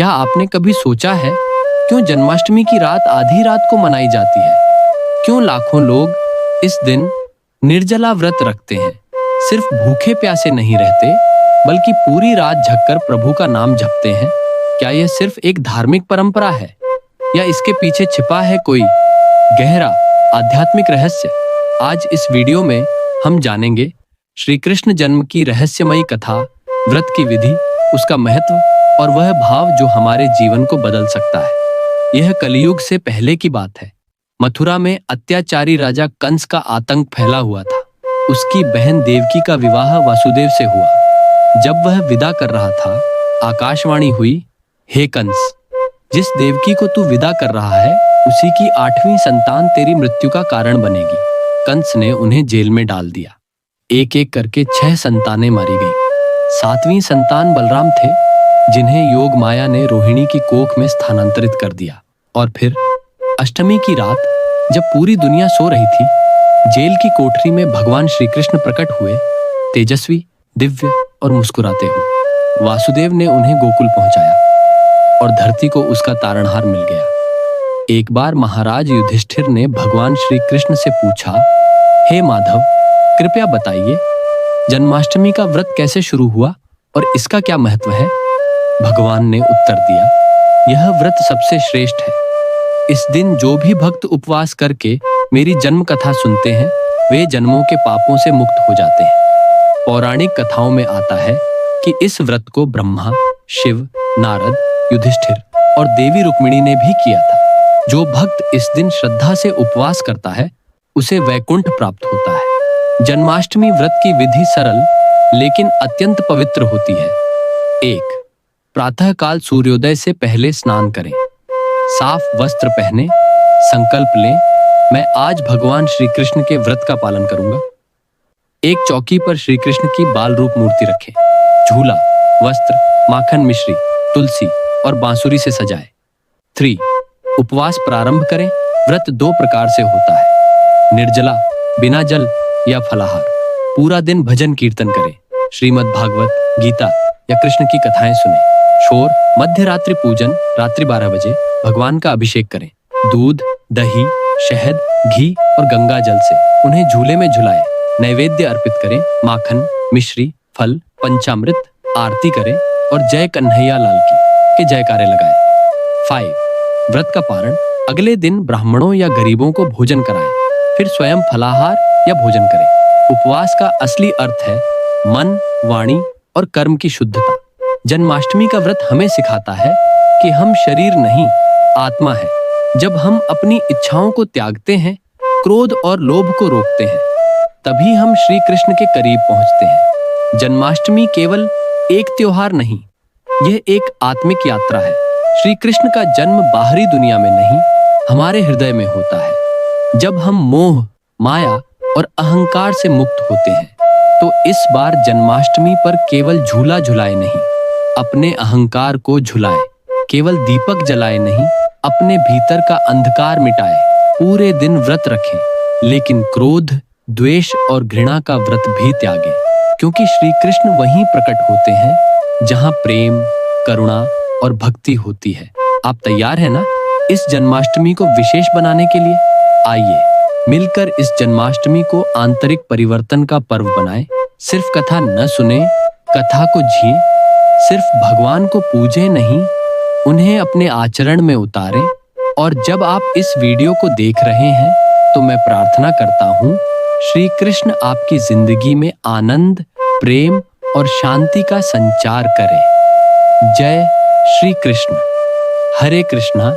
क्या आपने कभी सोचा है क्यों जन्माष्टमी की रात आधी रात को मनाई जाती है? क्यों लाखों लोग इस दिन निर्जला व्रत रखते हैं? सिर्फ भूखे प्यासे नहीं रहते, बल्कि पूरी रात जगकर प्रभु का नाम जपते हैं। क्या यह सिर्फ एक धार्मिक परंपरा है या इसके पीछे छिपा है कोई गहरा आध्यात्मिक रहस्य? आज इस वीडियो में हम जानेंगे श्री कृष्ण जन्म की रहस्यमयी कथा, व्रत की विधि, उसका महत्व और वह भाव जो हमारे जीवन को बदल सकता है। यह कलयुग से पहले की बात है। मथुरा में अत्याचारी राजा कंस का आतंक फैला हुआ था। उसकी बहन देवकी का विवाह वासुदेव से हुआ। जब वह विदा कर रहा था, आकाशवाणी हुई, हे कंस, जिस देवकी को तू विदा कर रहा है उसी की 8वीं संतान तेरी मृत्यु का कारण बनेगी। कंस ने उन्हें जेल में डाल दिया। एक एक करके 6 संतानें मारी गईं। 7वीं संतान बलराम थे, जिन्हें योग माया ने रोहिणी की कोख में स्थानांतरित कर दिया। और फिर अष्टमी की रात, जब पूरी दुनिया सो रही थी, जेल की कोठरी में भगवान श्री कृष्ण प्रकट हुए, तेजस्वी, दिव्य और मुस्कुराते हुए। वासुदेव ने उन्हें गोकुल पहुंचाया और धरती को उसका तारणहार मिल गया। एक बार महाराज युधिष्ठिर ने भगवान श्री कृष्ण से पूछा, हे माधव, कृपया बताइए, जन्माष्टमी का व्रत कैसे शुरू हुआ और इसका क्या महत्व है? भगवान ने उत्तर दिया, यह व्रत सबसे श्रेष्ठ है। इस दिन जो भी भक्त उपवास करके मेरी जन्म कथा सुनते हैं, वे जन्मों के पापों से मुक्त हो जाते हैं। पौराणिक कथाओं में आता है कि इस व्रत को ब्रह्मा, शिव, नारद, युधिष्ठिर और देवी रुक्मिणी ने भी किया था। जो भक्त इस दिन श्रद्धा से उपवास करता है, उसे वैकुंठ प्राप्त होता है। जन्माष्टमी व्रत की विधि सरल लेकिन अत्यंत पवित्र होती है। 1. प्रातःकाल सूर्योदय से पहले स्नान करें। साफ वस्त्र पहने, संकल्प लें, मैं आज भगवान श्री कृष्ण के व्रत का पालन करूंगा। एक चौकी पर श्री कृष्ण की बाल रूप मूर्ति रखें। झूला, वस्त्र, माखन मिश्री, तुलसी और बांसुरी से सजाएं। 3. उपवास प्रारंभ करें। व्रत 2 प्रकार से होता है, निर्जला, बिना जल या फलाहार। पूरा दिन भजन कीर्तन करें, श्रीमद् भागवत, गीता या कृष्ण की कथाएं सुनें। शोर, मध्य रात्रि पूजन, रात्रि 12 बजे भगवान का अभिषेक करें। दूध, दही, शहद, घी और गंगा जल से उन्हें झूले में झुलाएं। नैवेद्य अर्पित करें, माखन, मिश्री, फल, पंचामृत, आरती करें और जय कन्हैया लाल की के जयकारे लगाएं। 5. व्रत का पारण। अगले दिन ब्राह्मणों या गरीबों को भोजन कराएं, फिर स्वयं फलाहार या भोजन करें। उपवास का असली अर्थ है मन, वाणी और कर्म की शुद्धता। जन्माष्टमी का व्रत हमें सिखाता है कि हम शरीर नहीं, आत्मा है। जब हम अपनी इच्छाओं को त्यागते हैं, क्रोध और लोभ को रोकते हैं, तभी हम श्री कृष्ण के करीब पहुंचते हैं। जन्माष्टमी केवल एक त्योहार नहीं, यह एक आत्मिक यात्रा है। श्री कृष्ण का जन्म बाहरी दुनिया में नहीं, हमारे हृदय में होता है। जब हम मोह, माया और अहंकार से मुक्त होते हैं, तो इस बार जन्माष्टमी पर केवल झूला झुलाए नहीं, अपने अहंकार को झुलाए। केवल दीपक जलाए नहीं, अपने भीतर का अंधकार मिटाए। पूरे दिन व्रत रखें, लेकिन क्रोध, द्वेष और घृणा का व्रत भी त्यागें, क्योंकि श्री कृष्ण वहीं प्रकट होते हैं जहां प्रेम, करुणा और भक्ति होती है। आप तैयार हैं ना इस जन्माष्टमी को विशेष बनाने के लिए? आइए मिलकर इस जन्माष्टमी को आंतरिक परिवर्तन का पर्व बनाएं। सिर्फ कथा न सुने, कथा को जिए। सिर्फ भगवान को पूजें नहीं, उन्हें अपने आचरण में उतारें। और जब आप इस वीडियो को देख रहे हैं, तो मैं प्रार्थना करता हूँ, श्री कृष्ण आपकी जिंदगी में आनंद, प्रेम और शांति का संचार करें। जय श्री कृष्ण। हरे कृष्णा।